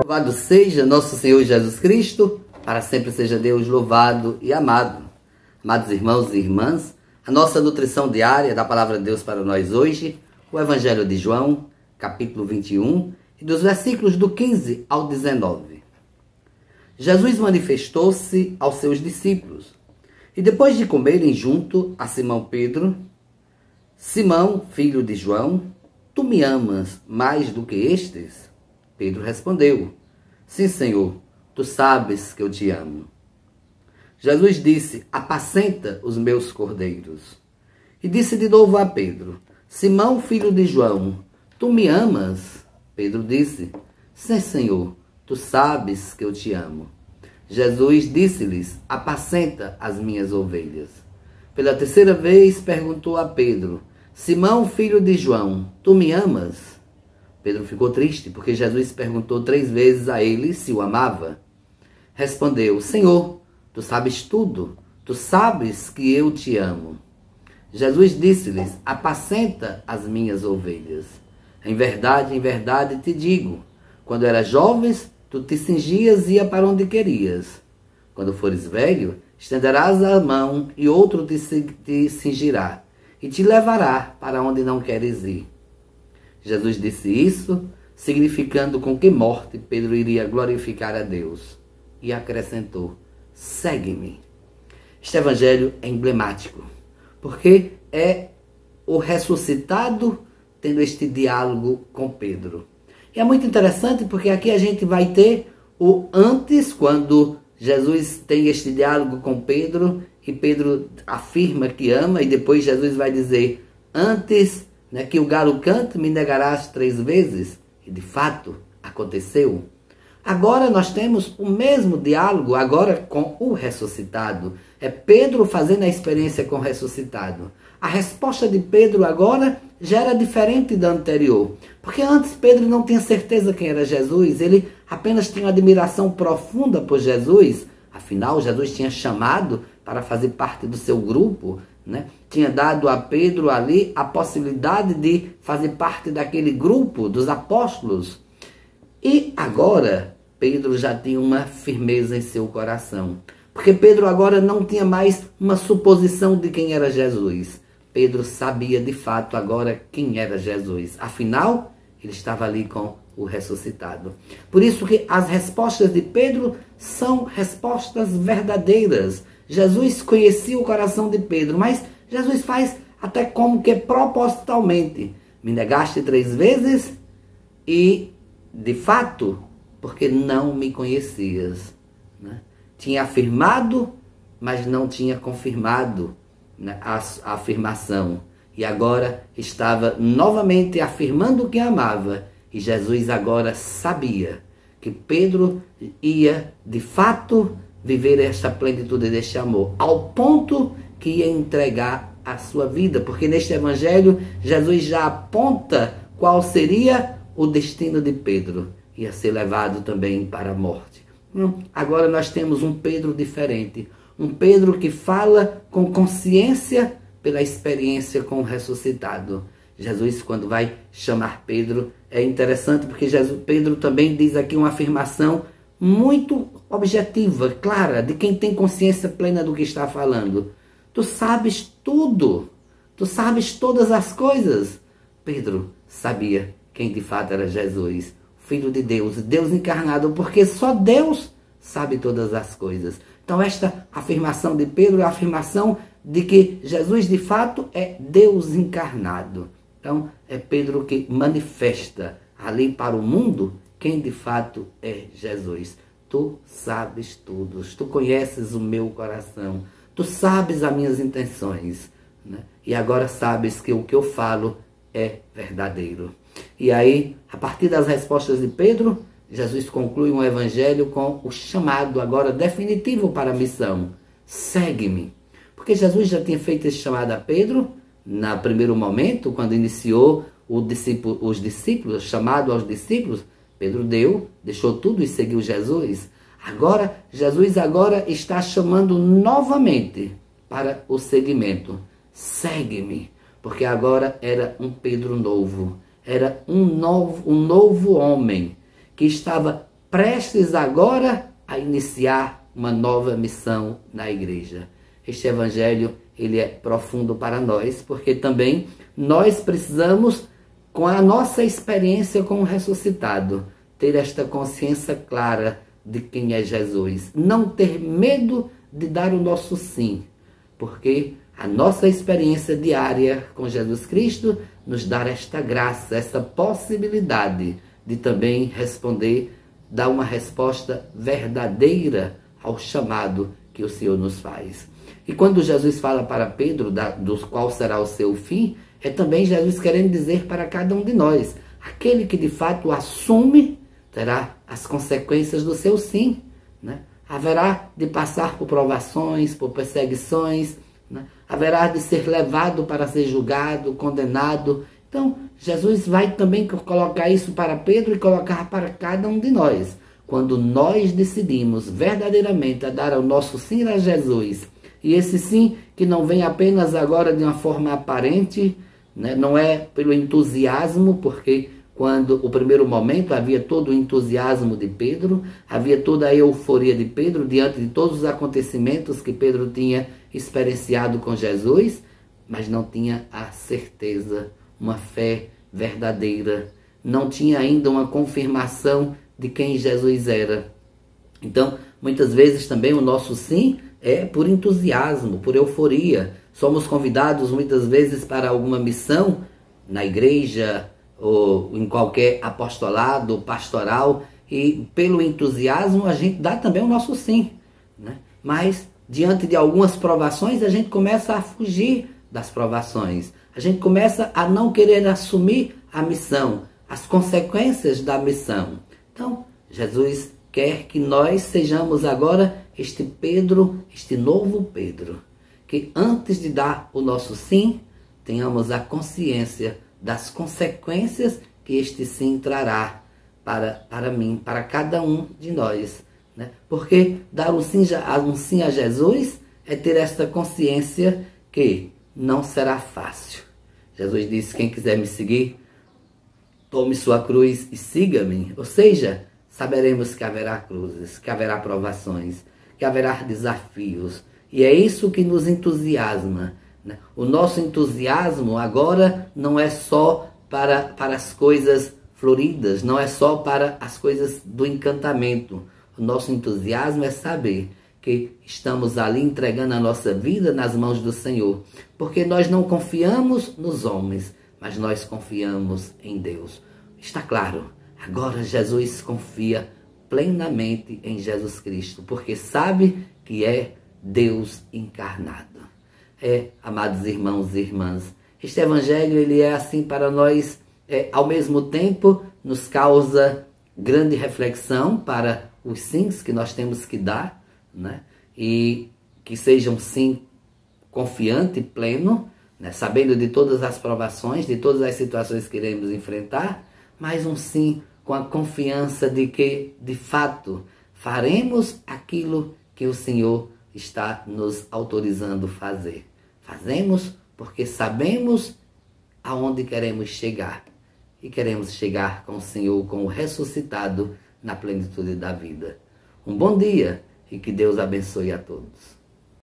Louvado seja nosso Senhor Jesus Cristo, para sempre seja Deus louvado e amado. Amados irmãos e irmãs, a nossa nutrição diária da Palavra de Deus para nós hoje, o Evangelho de João, capítulo 21, e dos versículos do 15 ao 19. Jesus manifestou-se aos seus discípulos, e depois de comerem junto a Simão Pedro, Simão, filho de João, tu me amas mais do que estes? Pedro respondeu, sim, Senhor, tu sabes que eu te amo. Jesus disse, apacenta os meus cordeiros. E disse de novo a Pedro, Simão, filho de João, tu me amas? Pedro disse, sim, Senhor, tu sabes que eu te amo. Jesus disse-lhes, apacenta as minhas ovelhas. Pela terceira vez perguntou a Pedro, Simão, filho de João, tu me amas? Pedro ficou triste, porque Jesus perguntou 3 vezes a ele se o amava. Respondeu, Senhor, tu sabes tudo, tu sabes que eu te amo. Jesus disse-lhes, apacenta as minhas ovelhas. Em verdade te digo, quando eras jovens, tu te cingias e ia para onde querias. Quando fores velho, estenderás a mão e outro te cingirá e te levará para onde não queres ir. Jesus disse isso, significando com que morte Pedro iria glorificar a Deus. E acrescentou, segue-me. Este evangelho é emblemático, porque é o ressuscitado tendo este diálogo com Pedro. E é muito interessante porque aqui a gente vai ter o antes, quando Jesus tem este diálogo com Pedro, e Pedro afirma que ama, e depois Jesus vai dizer, antes que o galo cante, me negarás 3 vezes. E de fato, aconteceu. Agora nós temos o mesmo diálogo, agora com o ressuscitado. É Pedro fazendo a experiência com o ressuscitado. A resposta de Pedro agora já era diferente da anterior. Porque antes Pedro não tinha certeza quem era Jesus, ele apenas tinha uma admiração profunda por Jesus. Afinal, Jesus tinha chamado para fazer parte do seu grupo, tinha dado a Pedro ali a possibilidade de fazer parte daquele grupo dos apóstolos. E agora, Pedro já tinha uma firmeza em seu coração. Porque Pedro agora não tinha mais uma suposição de quem era Jesus. Pedro sabia de fato agora quem era Jesus. Afinal, ele estava ali com o ressuscitado. Por isso que as respostas de Pedro são respostas verdadeiras. Jesus conhecia o coração de Pedro, mas Jesus faz até como que propositalmente. Me negaste 3 vezes e, de fato, porque não me conhecias. Tinha afirmado, mas não tinha confirmado a afirmação. E agora estava novamente afirmando que amava. E Jesus agora sabia que Pedro ia, de fato, viver esta plenitude deste amor, ao ponto que ia entregar a sua vida, porque neste evangelho Jesus já aponta qual seria o destino de Pedro, ia ser levado também para a morte. Agora nós temos um Pedro diferente, um Pedro que fala com consciência pela experiência com o ressuscitado. Jesus, quando vai chamar Pedro, é interessante porque Pedro também diz aqui uma afirmação muito objetiva, clara, de quem tem consciência plena do que está falando. Tu sabes tudo, tu sabes todas as coisas. Pedro sabia quem de fato era Jesus, Filho de Deus, Deus encarnado, porque só Deus sabe todas as coisas. Então esta afirmação de Pedro é a afirmação de que Jesus de fato é Deus encarnado. Então é Pedro que manifesta ali para o mundo quem de fato é Jesus. Tu sabes tudo, tu conheces o meu coração, tu sabes as minhas intenções, e agora sabes que o que eu falo é verdadeiro. E aí, a partir das respostas de Pedro, Jesus conclui um evangelho com o chamado agora definitivo para a missão. Segue-me. Porque Jesus já tinha feito esse chamado a Pedro, no primeiro momento, quando iniciou os discípulos, chamado aos discípulos, Pedro deixou tudo e seguiu Jesus. Agora, Jesus está chamando novamente para o seguimento. Segue-me. Porque agora era um Pedro novo. Era um novo homem que estava prestes agora a iniciar uma nova missão na igreja. Este evangelho, ele é profundo para nós, porque também nós precisamos, com a nossa experiência com o ressuscitado, ter esta consciência clara de quem é Jesus. Não ter medo de dar o nosso sim, porque a nossa experiência diária com Jesus Cristo nos dá esta graça, essa possibilidade de também responder, dar uma resposta verdadeira ao chamado que o Senhor nos faz. E quando Jesus fala para Pedro do qual será o seu fim, é também Jesus querendo dizer para cada um de nós: aquele que de fato assume terá as consequências do seu sim, né? Haverá de passar por provações, por perseguições, né? Haverá de ser levado para ser julgado, condenado. Então, Jesus vai também colocar isso para Pedro e colocar para cada um de nós. Quando nós decidimos verdadeiramente a dar o nosso sim a Jesus, e esse sim que não vem apenas agora de uma forma aparente, né? Não é pelo entusiasmo, porque quando o primeiro momento havia todo o entusiasmo de Pedro, havia toda a euforia de Pedro diante de todos os acontecimentos que Pedro tinha experienciado com Jesus, mas não tinha a certeza, uma fé verdadeira, não tinha ainda uma confirmação de quem Jesus era. Então, muitas vezes também o nosso sim é por entusiasmo, por euforia. Somos convidados muitas vezes para alguma missão na igreja ou em qualquer apostolado, pastoral, e pelo entusiasmo a gente dá também o nosso sim, né? Mas diante de algumas provações a gente começa a fugir das provações, a gente começa a não querer assumir a missão, as consequências da missão. Então, Jesus quer que nós sejamos agora este Pedro, este novo Pedro, que antes de dar o nosso sim, tenhamos a consciência das consequências que este sim trará para mim, para cada um de nós, né? Porque dar um sim a Jesus é ter esta consciência que não será fácil. Jesus disse: quem quiser me seguir, tome sua cruz e siga-me. Ou seja, saberemos que haverá cruzes, que haverá provações, que haverá desafios. E é isso que nos entusiasma, né? O nosso entusiasmo agora não é só para as coisas floridas, não é só para as coisas do encantamento. O nosso entusiasmo é saber que estamos ali entregando a nossa vida nas mãos do Senhor, porque nós não confiamos nos homens, mas nós confiamos em Deus. Está claro, agora Jesus confia plenamente em Jesus Cristo, porque sabe que é Deus encarnado. Amados irmãos e irmãs, este evangelho ele é assim para nós, ao mesmo tempo nos causa grande reflexão para os sims que nós temos que dar, né? E que seja um sim confiante, pleno, né? Sabendo de todas as provações, de todas as situações que iremos enfrentar, mas um sim com a confiança de que, de fato, faremos aquilo que o Senhor está nos autorizando fazer. Fazemos porque sabemos aonde queremos chegar. E queremos chegar com o Senhor, com o ressuscitado, na plenitude da vida. Um bom dia e que Deus abençoe a todos.